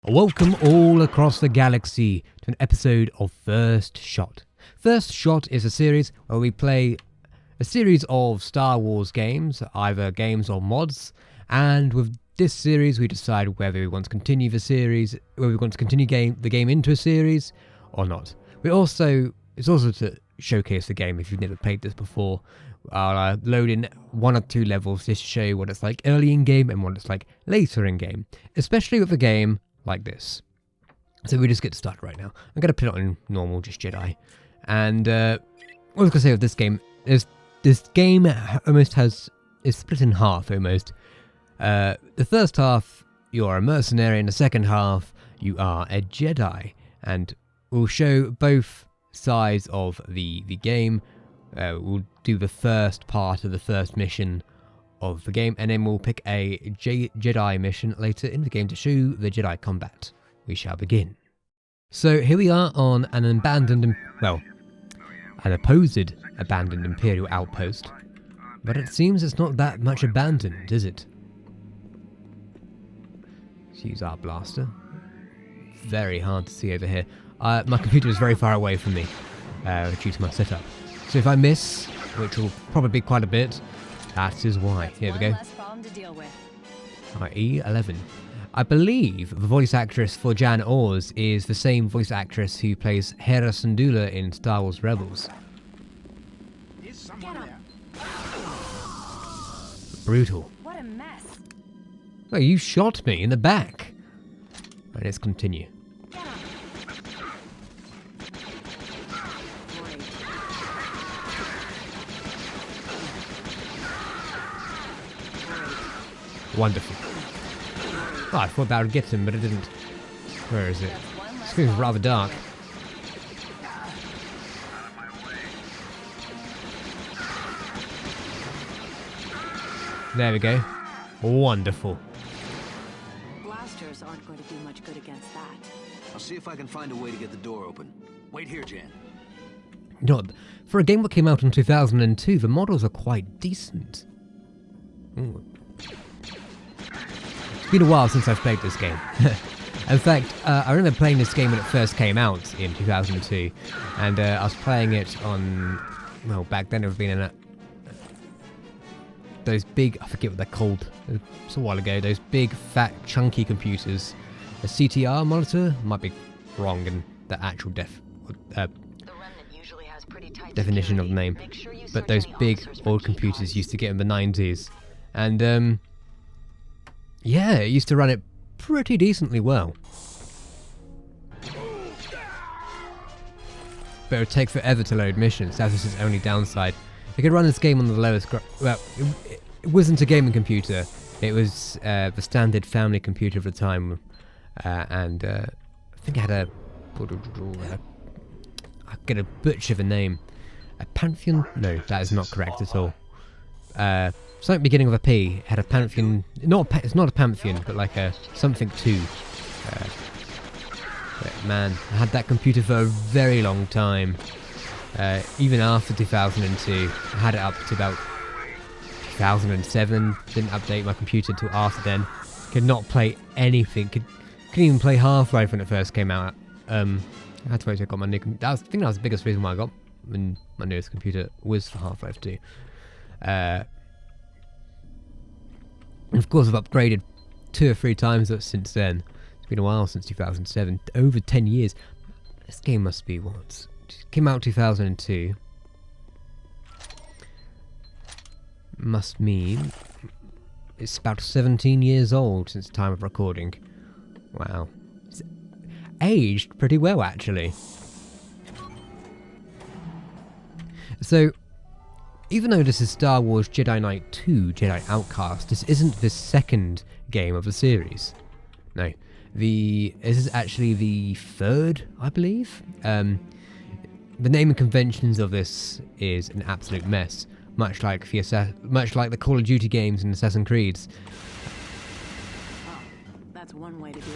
Welcome all across the galaxy to an episode of First Shot. First Shot is a series where we play a series of Star Wars games, either games or mods, and with this series we decide whether we want to continue the series, whether we want to continue the game into a series or not. It's also to showcase the game if you've never played this before. I'll load in 1 or 2 levels just to show you what it's like early in game and what it's like later in game, especially with a game like this. So we just get started right now. I'm going to put it on normal, just Jedi. And what I was going to say with this game is this game almost is split in half almost. The first half you're a mercenary, and the second half you are a Jedi. And we'll show both sides of the game. We'll do the first part of the first mission of the game, and then we'll pick a Jedi mission later in the game to show the Jedi combat. We shall begin. So here we are on an an opposed abandoned Imperial outpost, but it seems it's not that much abandoned, is it? Let's use our blaster. Very hard to see over here. My computer is very far away from me due to my setup. So if I miss, which will probably be quite a bit, that is why. Here we go. Alright, E11. I believe the voice actress for Jan Ors is the same voice actress who plays Hera Syndulla in Star Wars Rebels. Brutal. What a mess. Oh, you shot me in the back. Right, let's continue. Wonderful. Oh, I thought that would get him, but it didn't. Where is it? This seems rather dark. There we go. Wonderful. Blasters aren't going to do much good against that. I'll see if I can find a way to get the door open. Wait here, Jan. You know what? For a game that came out in 2002, the models are quite decent. Ooh. It's been a while since I've played this game. In fact, I remember playing this game when it first came out in 2002, and I was playing it on, well, back then it would have been in those big, I forget what they're called, it's a while ago, those big, fat, chunky computers. A CTR monitor? Might be wrong in the actual definition of the name, but those big, old computers used to get in the 90s, and yeah, it used to run it pretty decently well. But it would take forever to load missions. That was its only downside. You could run this game on the lowest... Well, it wasn't a gaming computer. It was the standard family computer of the time. And I think it had a... I get a butcher of a name. A Pantheon? No, that is not correct at all. Something beginning with a P. It had a Pantheon. It's not a Pantheon, but like a something 2. But man, I had that computer for a very long time. Even after 2002, I had it up to about 2007. Didn't update my computer until after then. Could not play anything. Couldn't even play Half-Life when it first came out. I had to wait till I got my new computer. I think that was the biggest reason why I got my newest computer was for Half-Life 2. Of course, I've upgraded 2 or 3 times since then. It's been a while since 2007. Over 10 years. This game must be what? It came out 2002. Must mean it's about 17 years old since the time of recording. Wow. It's aged pretty well, actually. So, even though this is Star Wars Jedi Knight 2 Jedi Outcast, this isn't the second game of the series. No. This is actually the third, I believe. The naming conventions of this is an absolute mess, much like the Call of Duty games and Assassin's Creeds. Oh, that's one way to do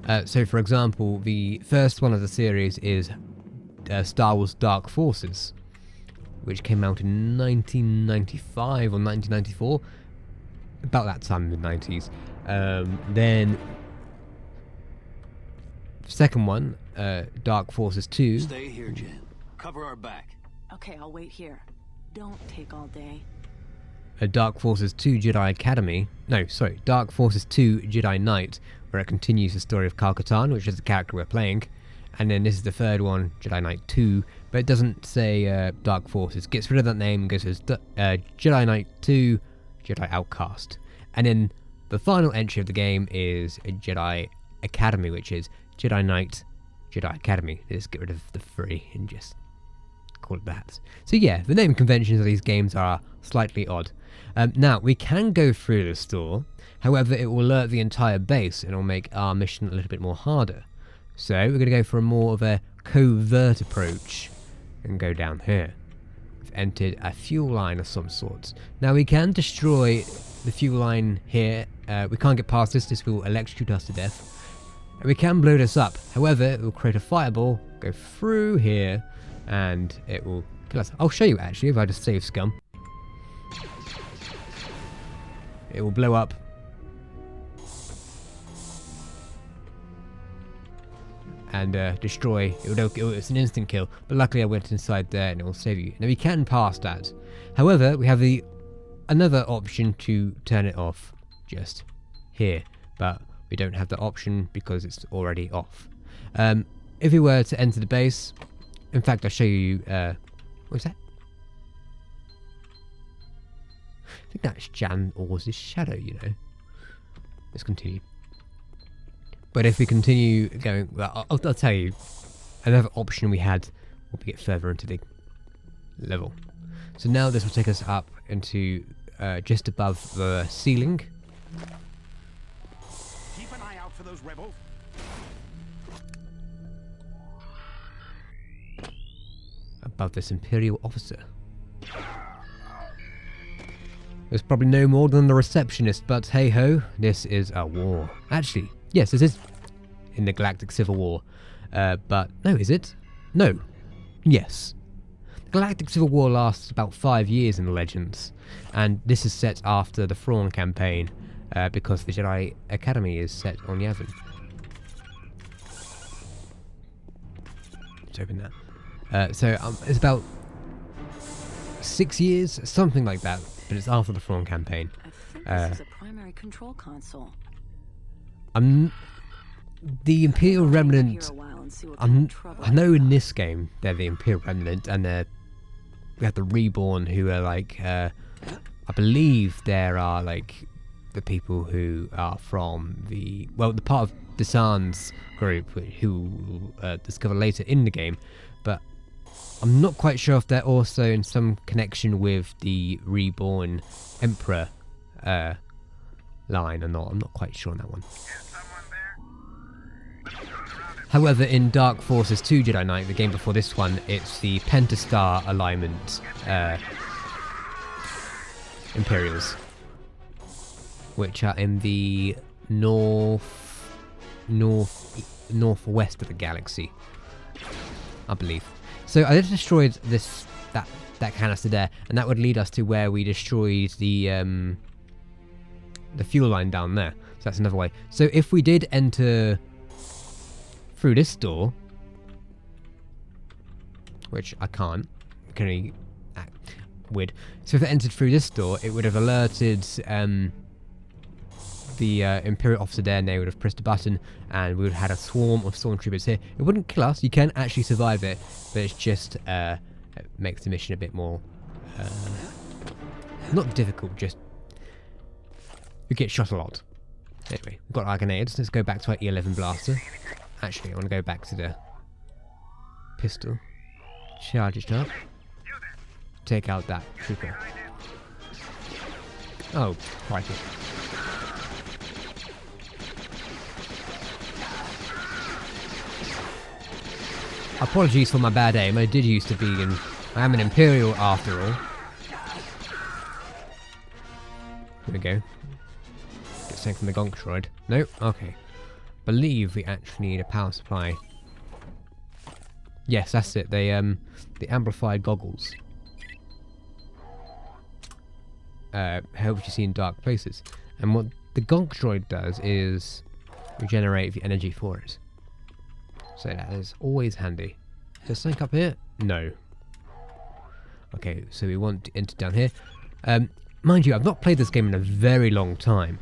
it. So, for example, the first one of the series is Star Wars Dark Forces, which came out in 1995 or 1994, about that time in the 90s. Then second one, Dark Forces 2. Stay here, Jen. Cover our back. Okay, I'll wait here. Don't take all day. Dark Forces 2 Jedi Academy. No, sorry, Dark Forces 2 Jedi Knight, where it continues the story of Kyle Katarn, which is the character we're playing. And then this is the third one, Jedi Knight 2, but it doesn't say Dark Forces. Gets rid of that name and goes as Jedi Knight 2 Jedi Outcast. And then the final entry of the game is a Jedi Academy, which is Jedi Knight Jedi Academy. They just get rid of the 3 and just call it that. So yeah, the naming conventions of these games are slightly odd. Now, we can go through the store, however it will alert the entire base and it will make our mission a little bit more harder. So we're going to go for a more of a covert approach and go down here. We've entered a fuel line of some sorts. Now we can destroy the fuel line here. We can't get past this. This will electrocute us to death. And we can blow this up. However, it will create a fireball, go through here, and it will kill us. I'll show you actually if I just save scum. It will blow up. And destroy. It's an instant kill, but luckily I went inside there and it will save you. Now we can pass that. However, we have another option to turn it off, just here, but we don't have the option because it's already off. If we were to enter the base, in fact I'll show you, what is that? I think that's Jan Orz's shadow, you know. Let's continue. But if we continue going, well, I'll tell you, another option we had will get further into the level. So now this will take us up into just above the ceiling. Keep an eye out for those rebels. Above this Imperial officer. There's probably no more than the receptionist, but hey ho, this is a war. Actually, yes, this is in the Galactic Civil War. But no, is it? No. Yes. The Galactic Civil War lasts about 5 years in the Legends, and this is set after the Thrawn campaign, because the Jedi Academy is set on Yavin. Let's open that. So it's about 6 years, something like that, but it's after the Thrawn campaign. I think this is a primary control console. The Imperial Remnant. I know in this this game they're the Imperial Remnant, and we have the Reborn, who are like, I believe there are like the people who are from the part of Desan's group, who we'll discover later in the game, but I'm not quite sure if they're also in some connection with the Reborn Emperor line or not. I'm not quite sure on that one. However, in Dark Forces 2 Jedi Knight, the game before this one, it's the Pentastar alignment Imperials, which are in the northwest of the galaxy, I believe. So I just destroyed that canister there, and that would lead us to where we destroyed the fuel line down there. So that's another way. So if we did enter through this door, which I can't, can only weird. So if it entered through this door, it would have alerted the Imperial officer there, and they would have pressed a button, and we would have had a swarm of stormtroopers here. It wouldn't kill us. You can actually survive it, but it's just it makes the mission a bit more not difficult. Just you get shot a lot. Anyway, we've got our grenades. Let's go back to our E11 blaster. Actually, I want to go back to the pistol. Charge it up. Take out that trooper. Oh, right. Apologies for my bad aim. I did used to be in. I am an Imperial after all. Here we go. Get something from the gonk droid. No? Okay. Believe we actually need a power supply. Yes, that's it. The amplified goggles. Helps you see in dark places. And what the gonk droid does is regenerate the energy for it. So that is always handy. Is there something up here? No. Okay, so we want to enter down here. Mind you, I've not played this game in a very long time.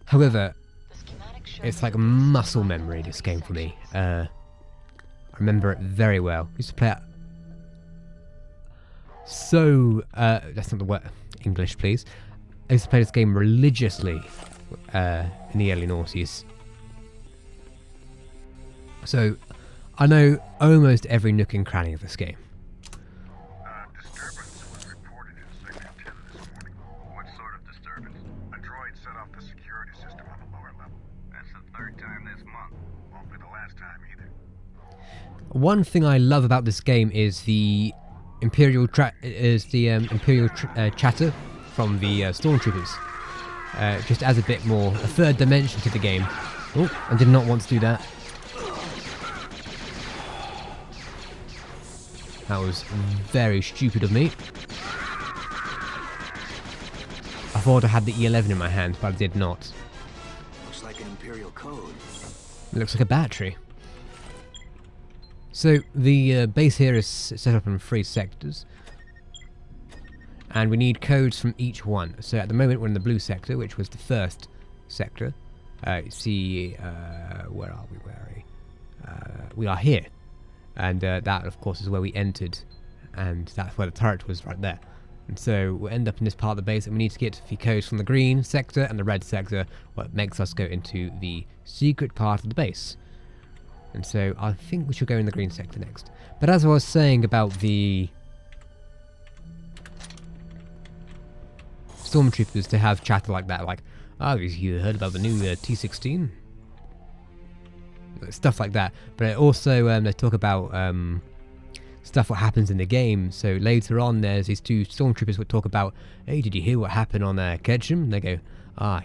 However, it's like a muscle memory, this game for me. I remember it very well. I used to play it so... that's not the word. English, please. I used to play this game religiously in the early noughties. So, I know almost every nook and cranny of this game. Disturbance was reported in Sector 10 this morning. What sort of disturbance? A droid set off the security system on the lower level. That's the third time this month. Won't be the last time either. One thing I love about this game is the Imperial chatter from the stormtroopers. Just adds a bit more, a third dimension to the game. Oh, I did not want to do that. That was very stupid of me. I thought I had the E11 in my hand, but I did not. Looks like an Imperial code. It looks like a battery. So the base here is set up in 3 sectors. And we need codes from each one. So at the moment we're in the blue sector, which was the first sector. See, where are we? We are here. And that, of course, is where we entered. And that's where the turret was, right there. And so we'll end up in this part of the base, and we need to get the codes from the green sector and the red sector, what makes us go into the secret part of the base. And so I think we should go in the green sector next. But as I was saying about the stormtroopers to have chatter like that, like, oh, you heard about the new T-16? Stuff like that. But also they talk about stuff what happens in the game. So later on there's these 2 stormtroopers would talk about, hey, did you hear what happened on Ketchum? And they go,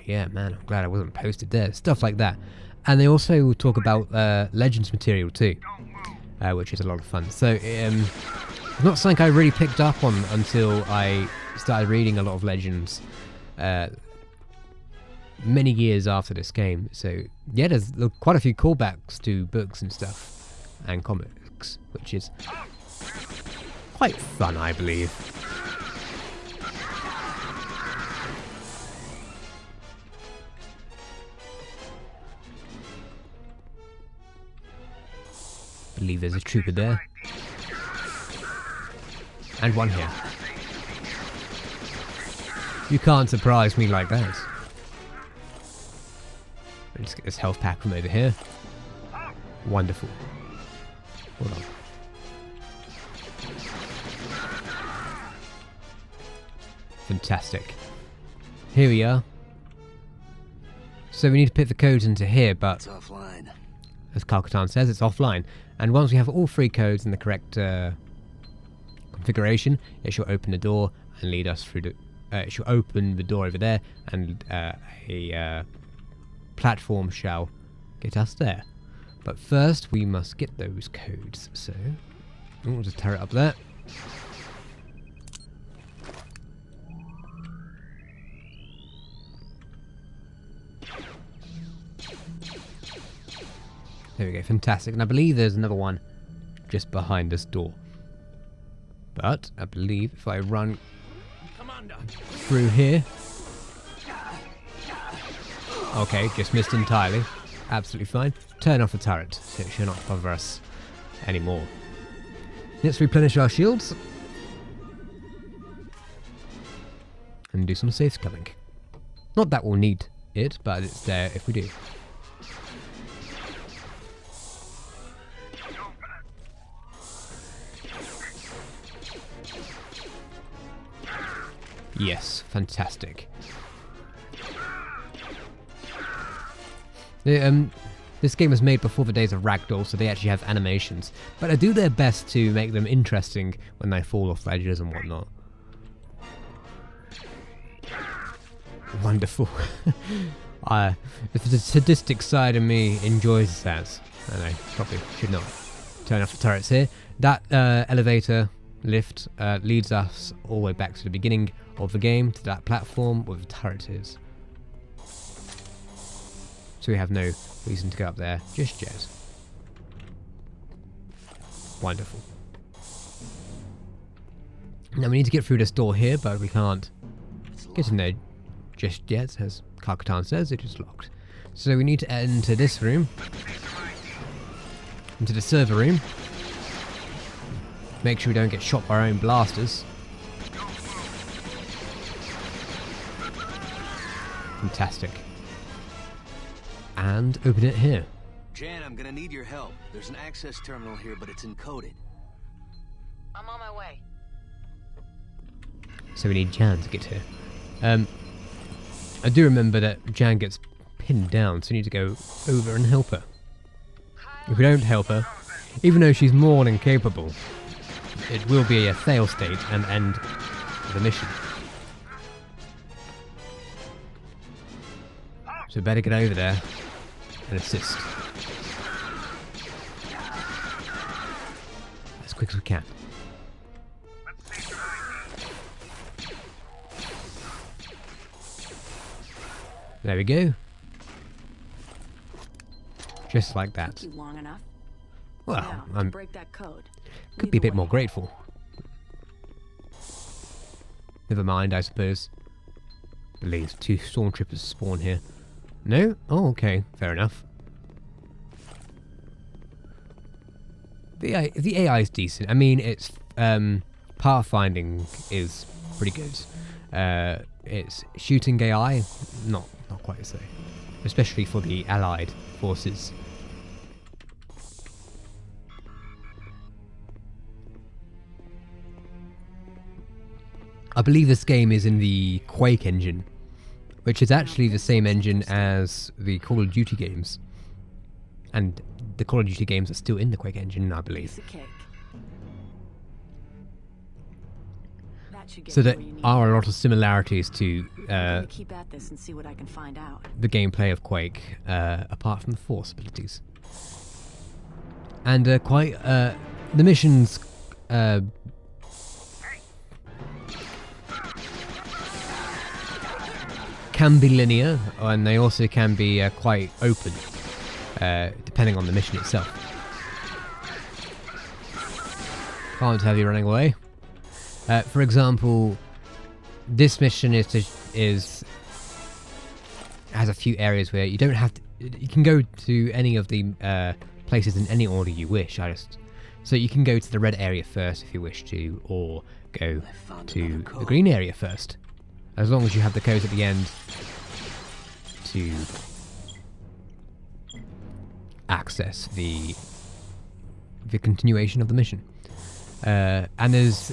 yeah, man, I'm glad I wasn't posted there. Stuff like that. And they also talk about Legends material too, which is a lot of fun. So it's not something I really picked up on until I started reading a lot of Legends many years after this game. So yeah, there's quite a few callbacks to books and stuff and comics, which is quite fun, I believe. I believe there's a trooper there. And one here. You can't surprise me like that. Let's get this health pack from over here. Wonderful. Hold on. Fantastic. Here we are. So we need to put the codes into here, but It's offline. as Kal-Katan says, it's offline. And once we have all 3 codes in the correct configuration, it shall open the door and lead us through the... it shall open the door over there, and a platform shall get us there. But first, we must get those codes. So, we'll just tear it up there. There we go, fantastic. And I believe there's another one just behind this door. But I believe if I run through here... Okay, just missed entirely. Absolutely fine. Turn off the turret, so it should not bother us anymore. Let's replenish our shields. And do some safe sculling. Not that we'll need it, but it's there if we do. Yes, fantastic. This game was made before the days of Ragdoll, so they actually have animations. But they do their best to make them interesting when they fall off ledges and whatnot. Wonderful. The sadistic side of me enjoys that. And I probably should not turn off the turrets here. That elevator lift leads us all the way back to the beginning of the game, to that platform where the turret is. So we have no reason to go up there just yet. Wonderful. Now we need to get through this door here, but we can't get in there just yet, as Kakatan says, it is locked. So we need to enter this room, into the server room. Make sure we don't get shot by our own blasters. Fantastic. And open it here. Jan, I'm gonna need your help. There's an access terminal here, but it's encoded. I'm on my way. So we need Jan to get here. I do remember that Jan gets pinned down, so we need to go over and help her. If we don't help her, even though she's more than capable, it will be a fail state and end the mission. So better get over there and assist. As quick as we can. There we go. Just like that. Took you long enough. Well, Now, to I'm break that code. could Lead be a the bit more way. grateful. Never mind, I suppose. At least 2 stormtroopers spawn here. No? Oh, okay. Fair enough. The AI is decent. I mean, it's pathfinding is pretty good. It's shooting AI, not quite so. Especially for the allied forces. I believe this game is in the Quake engine, which is actually the same engine as the Call of Duty games. And the Call of Duty games are still in the Quake engine, I believe. Piece of cake. That should get So you there where you need are to a go. lot of similarities to I'm gonna keep at this and see what I can find out. the gameplay of Quake, apart from the Force abilities. And the missions can be linear, and they also can be quite open, depending on the mission itself. Can't have you running away. For example, this mission has a few areas where you don't have to. You can go to any of the places in any order you wish. So you can go to the red area first if you wish to, or go to the green area first, as long as you have the code at the end to access the continuation of the mission. And there's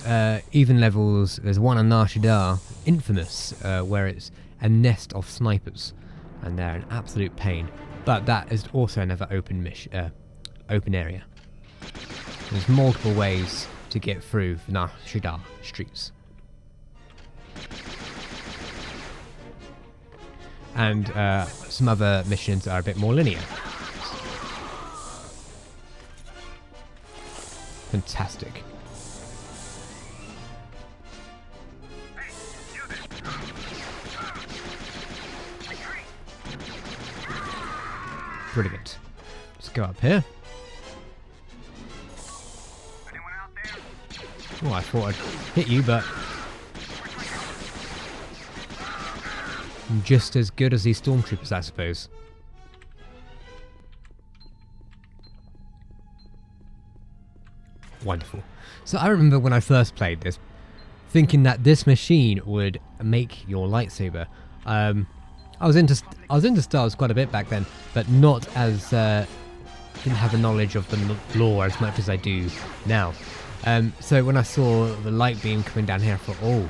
even levels. There's one on Nar Shaddaa, infamous, where it's a nest of snipers, and they're an absolute pain. But that is also another open area. There's multiple ways to get through the Nar Shaddaa streets, and some other missions are a bit more linear. Fantastic. Brilliant. Let's go up here. Anyone out there? Oh, I thought I'd hit you, but I'm just as good as these stormtroopers, I suppose. Wonderful. So I remember when I first played this, thinking that this machine would make your lightsaber. I was into Star Wars quite a bit back then, but not as didn't have the knowledge of the lore as much as I do now. So when I saw the light beam coming down here, I thought, oh,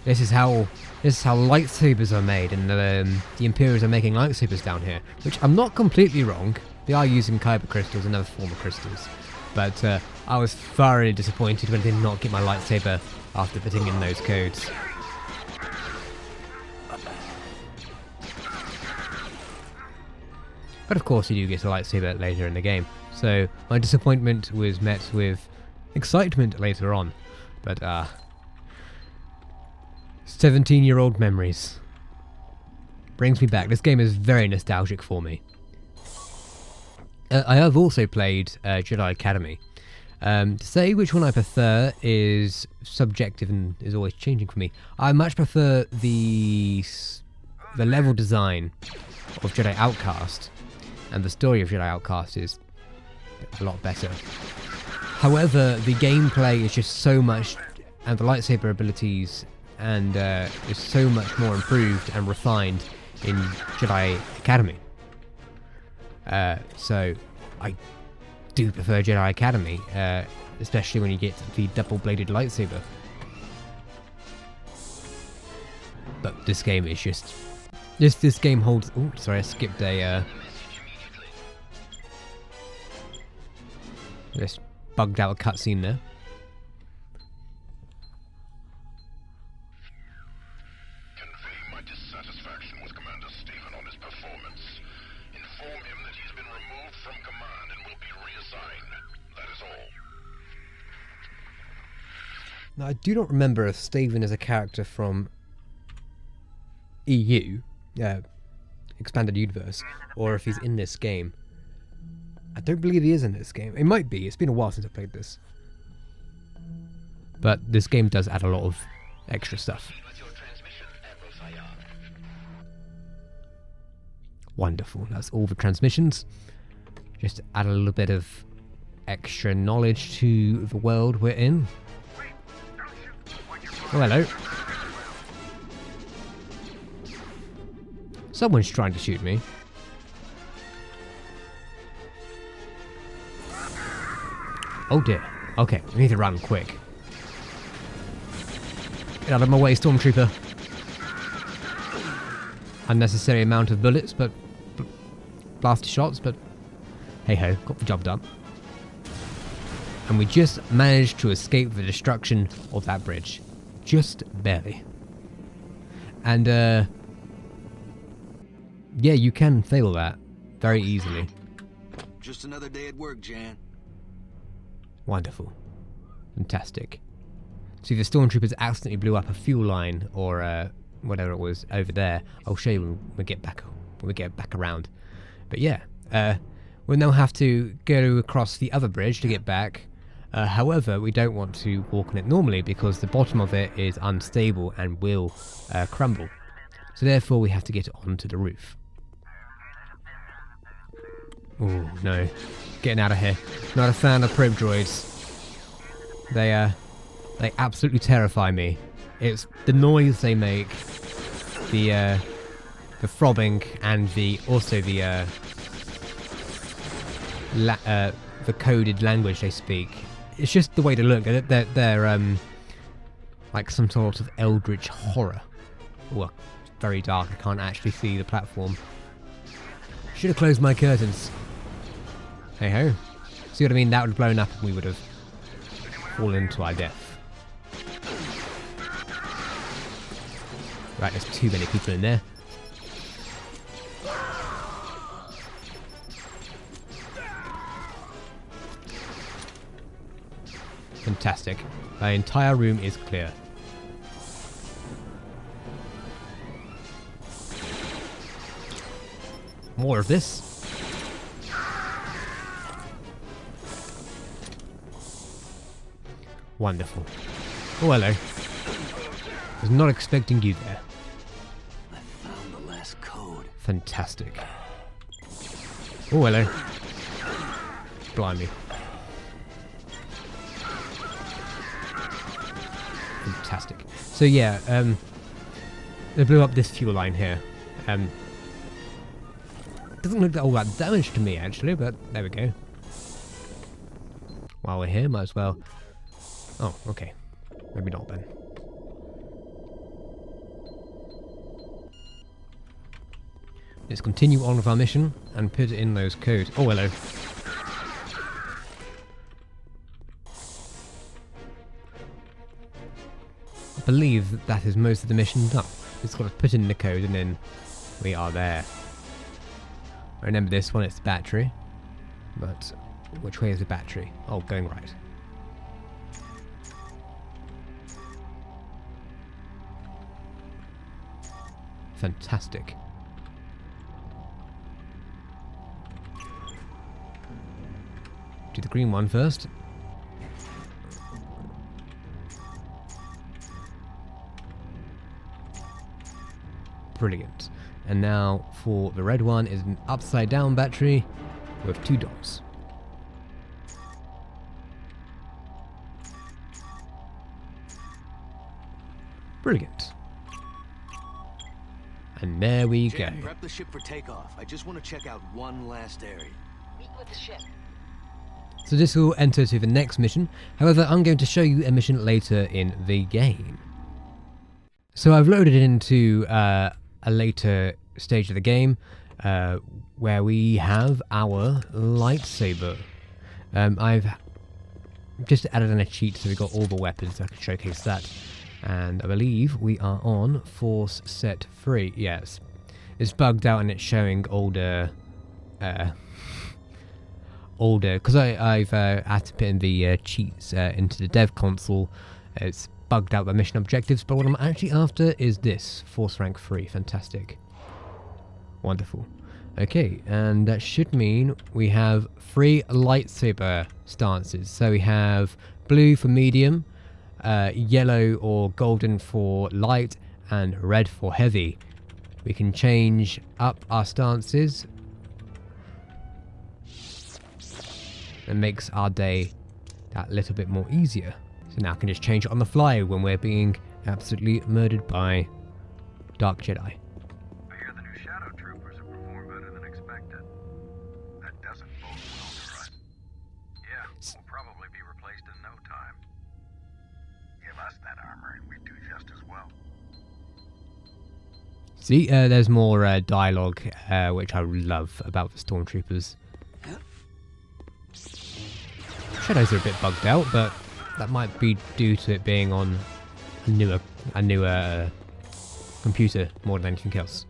this is how lightsabers are made, and the Imperials are making lightsabers down here. Which I'm not completely wrong. They are using kyber crystals, another form of crystals. But I was thoroughly disappointed when I did not get my lightsaber after putting in those codes. But of course you do get a lightsaber later in the game, so my disappointment was met with excitement later on. But 17-year-old memories. Brings me back. This game is very nostalgic for me. I have also played Jedi Academy, To say which one I prefer is subjective and is always changing for me. I much prefer the level design of Jedi Outcast, and the story of Jedi Outcast is a lot better. However, the gameplay is just so much, and the lightsaber abilities and is so much more improved and refined in Jedi Academy. So I do prefer Jedi Academy, especially when you get the double-bladed lightsaber. But this game is just... This game holds... Oh, sorry, I skipped a... Just bugged out a cutscene there. Convey my dissatisfaction with Commander Stephen on his performance. Inform him that he's been removed from command and will be reassigned. That is all. Now, I do not remember if Stephen is a character from EU, Expanded Universe, or if he's in this game. I don't believe he is in this game. It might be. It's been a while since I played this. But this game does add a lot of extra stuff. Wonderful. That's all the transmissions. Just to add a little bit of extra knowledge to the world we're in. Oh, hello. Someone's trying to shoot me. Oh dear. Okay, we need to run quick. Get out of my way, Stormtrooper. Unnecessary amount of bullets, but blast shots, but hey ho, got the job done. And we just managed to escape the destruction of that bridge. Just barely. And yeah, you can fail that very easily. Just another day at work, Jan. Wonderful. Fantastic. See, the Stormtroopers accidentally blew up a fuel line, or whatever it was, over there. I'll show you when we get back around. But yeah, we'll now have to go across the other bridge to get back. However, we don't want to walk on it normally because the bottom of it is unstable and will crumble. So therefore we have to get onto the roof. Oh no, getting out of here. Not a fan of probe droids. They absolutely terrify me. It's the noise they make, the throbbing, and the coded language they speak. It's just the way they look. They're like some sort of eldritch horror. Well, it's very dark. I can't actually see the platform. Should have closed my curtains. Hey ho. See what I mean? That would have blown up and we would have fallen to our death. Right, there's too many people in there. Fantastic. The entire room is clear. More of this. Wonderful. Oh, hello. Was not expecting you there. I found the last code. Fantastic. Oh, hello. Blimey. Fantastic. So yeah, they blew up this fuel line here. Doesn't look all that damage to me actually, but there we go. While we're here, might as well. Oh, okay. Maybe not then. Let's continue on with our mission and put in those codes. Oh, hello. I believe that is most of the mission done. Just got to put in the code and then we are there. Remember this one, it's the battery. But which way is the battery? Oh, going right. Fantastic. Do the green one first. Brilliant. And now for the red one is an upside down battery with 2 dots. Brilliant. And there we go. Jake, prep the ship for takeoff. I just want to check out one last area. Meet with the ship. So this will enter to the next mission. However, I'm going to show you a mission later in the game. So I've loaded it into a later stage of the game where we have our lightsaber. I've just added in a cheat so we've got all the weapons so I can showcase that. And I believe we are on Force Set 3. Yes, it's bugged out and it's showing older, because I've had to put in the cheats into the dev console. It's bugged out the mission objectives, but what I'm actually after is this Force Rank 3. Fantastic, wonderful. Okay, and that should mean we have 3 lightsaber stances. So we have blue for medium, yellow or golden for light, and red for heavy. We can change up our stances. It makes our day that little bit more easier. So now I can just change it on the fly when we're being absolutely murdered by Dark Jedi. I hear the new Shadow Troopers have performed better than expected. That doesn't bode well for us. Yeah, we'll probably be replaced in no time. Give us that armor and we do just as well. See, there's more dialogue, which I love about the Stormtroopers. Shadows are a bit bugged out, but that might be due to it being on a newer computer more than anything else.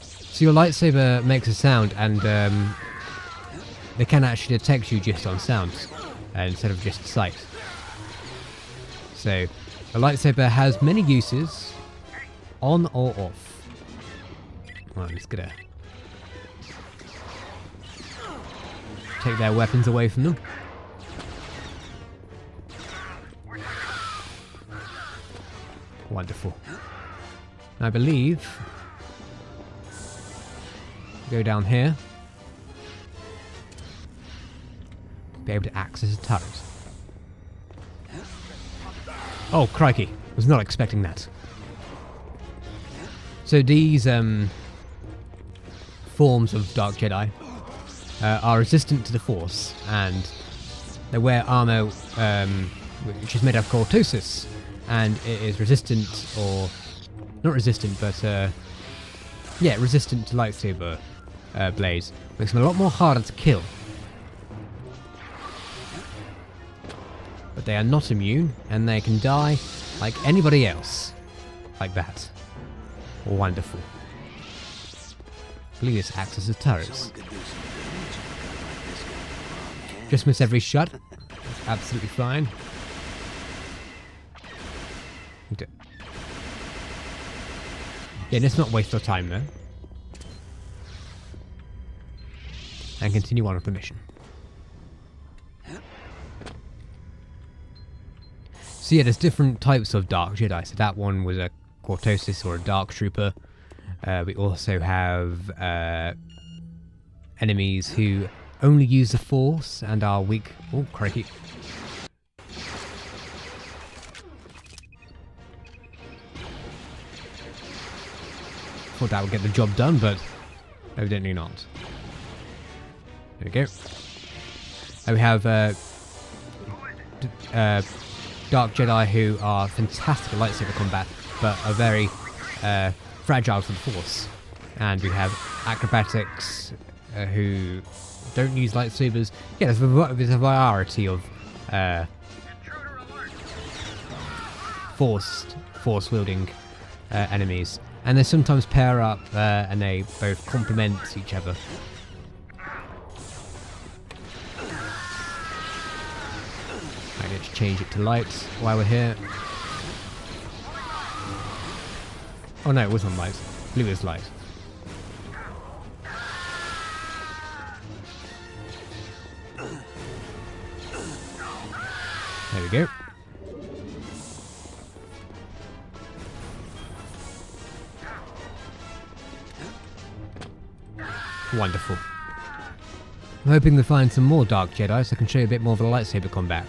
So your lightsaber makes a sound, and they can actually detect you just on sound instead of just sight. So a lightsaber has many uses, on or off. Well, I'm just gonna take their weapons away from them. Wonderful. I believe go down here. Be able to access a turret. Oh, crikey. Was not expecting that. So these forms of Dark Jedi are resistant to the Force, and they wear armor which is made of cortosis, and it is resistant, or not resistant, but yeah, resistant to lightsaber blades. Makes them a lot more harder to kill. But they are not immune, and they can die like anybody else. Like that. Wonderful. I believe this acts as a turret. Just miss every shot. That's absolutely fine. Okay. Yeah, let's not waste our time though. And continue on with the mission. So yeah, there's different types of Dark Jedi. So that one was a Cortosis or a Dark Trooper. We also have enemies who only use the Force and are weak. Oh, crikey. Thought that would get the job done, but evidently not. There we go. And we have Dark Jedi who are fantastic at lightsaber combat, but are very fragile to the Force. And we have acrobatics who don't use lightsabers. Yeah, there's a variety of force-wielding enemies. And they sometimes pair up and they both complement each other. I get to change it to light while we're here. Oh no, it wasn't light. I believe it was light. There we go. Wonderful. I'm hoping to find some more Dark Jedi so I can show you a bit more of the lightsaber combat.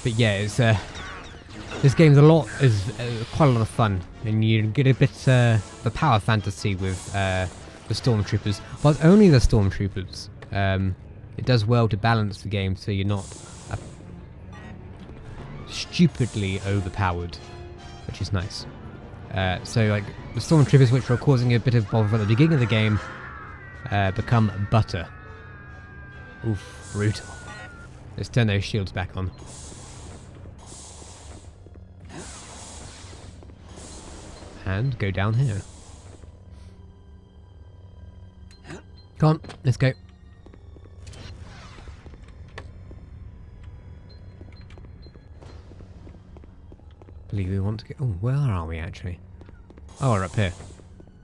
But yeah, it's this game's quite a lot of fun, and you get a bit of the power fantasy with the stormtroopers, but only the stormtroopers. It does well to balance the game so you're not stupidly overpowered, which is nice. So like the stormtroopers, which were causing a bit of bother at the beginning of the game, become butter. Oof, brutal. Let's turn those shields back on. And go down here. Come on, let's go. Believe we want to go. Oh, where are we actually? Oh, we're up here.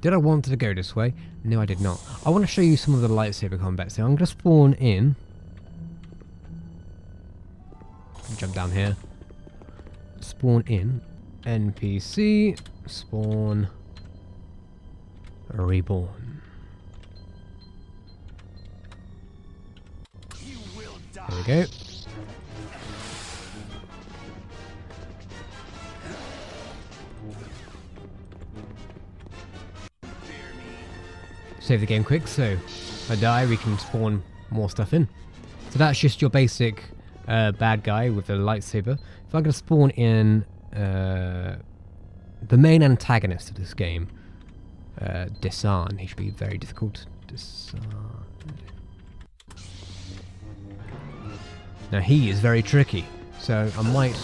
Did I want to go this way? No, I did not. I want to show you some of the lightsaber combat. So I'm going to spawn in. Jump down here. Spawn in. NPC. Spawn. Reborn. There we go. Save the game quick, so if I die we can spawn more stuff in. So that's just your basic bad guy with the lightsaber. If I'm going to spawn in the main antagonist of this game, Desan, he should be very difficult. Desan. Now he is very tricky, so I might...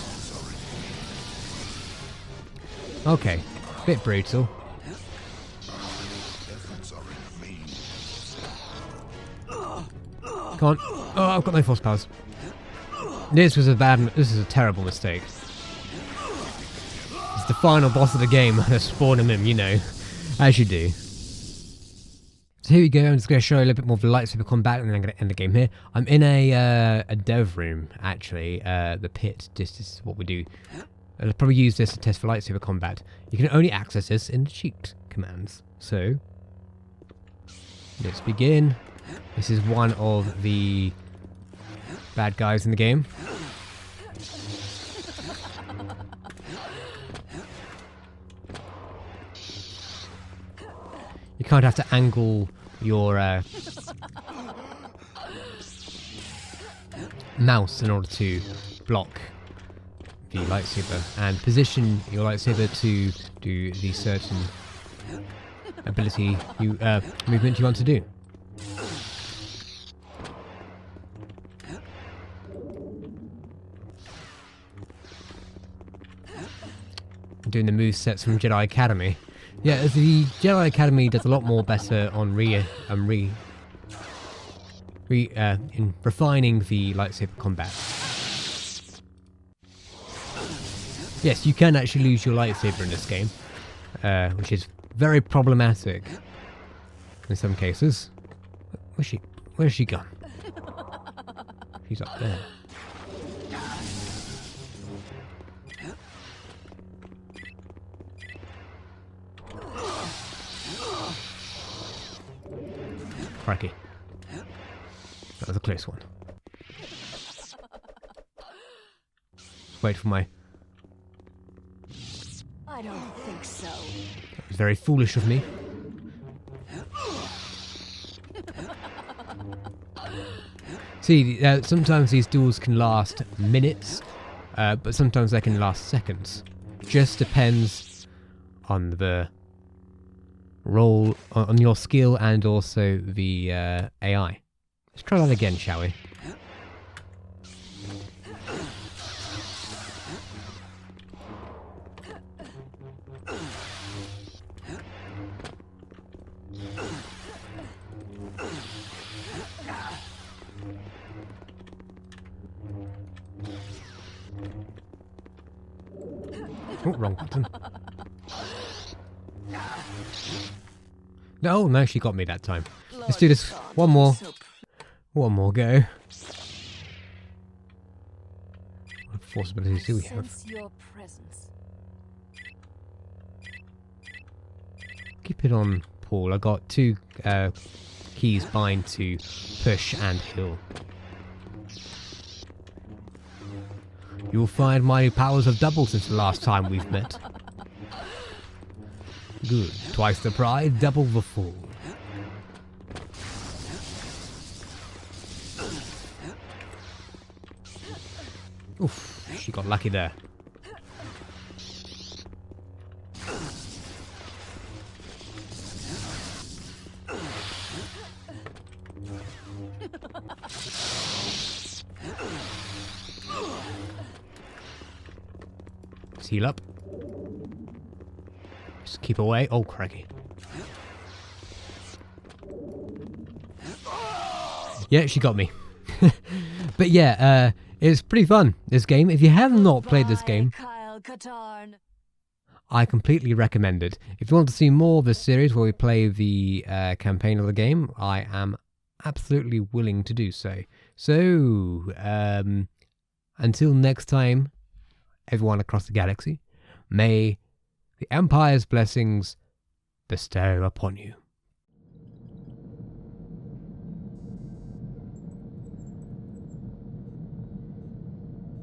Okay, bit brutal. Come on. Oh, I've got no force powers. This is a terrible mistake. It's the final boss of the game. I spawn him in, you know, as you do. So here we go. I'm just going to show you a little bit more of the lightsaber combat, and then I'm going to end the game here. I'm in a dev room, actually, the pit. This is what we do. I'll probably use this to test for lightsaber combat. You can only access this in the cheat commands. So let's begin. This is one of the bad guys in the game. You kind of have to angle your mouse in order to block the lightsaber and position your lightsaber to do the certain ability movement you want to do. Doing the move-sets from Jedi Academy. Yeah, the Jedi Academy does a lot more better on in refining the lightsaber combat. Yes, you can actually lose your lightsaber in this game, which is very problematic in some cases. Where's she gone? She's up there. Crikey. That was a close one. Wait for my... I don't think so. That was very foolish of me. See, sometimes these duels can last minutes, but sometimes they can last seconds. Just depends on the roll, on your skill, and also the AI. Let's try that again, shall we? Oh, wrong button. No, she got me that time. Let's do this one more go. What force abilities do we have? Sense your presence. keep it on Paul. I got two keys bind to push and heal. You'll find my powers have doubled since the last time we've met. Good. Twice the pride, double the fall. Oof, she got lucky there. Let's heal up. Just keep away. Oh, crikey. Yeah, she got me. But yeah, it's pretty fun, this game. If you have not played this game, I completely recommend it. If you want to see more of this series where we play the campaign of the game, I am absolutely willing to do so. So, until next time, everyone across the galaxy, may the Empire's blessings bestow upon you.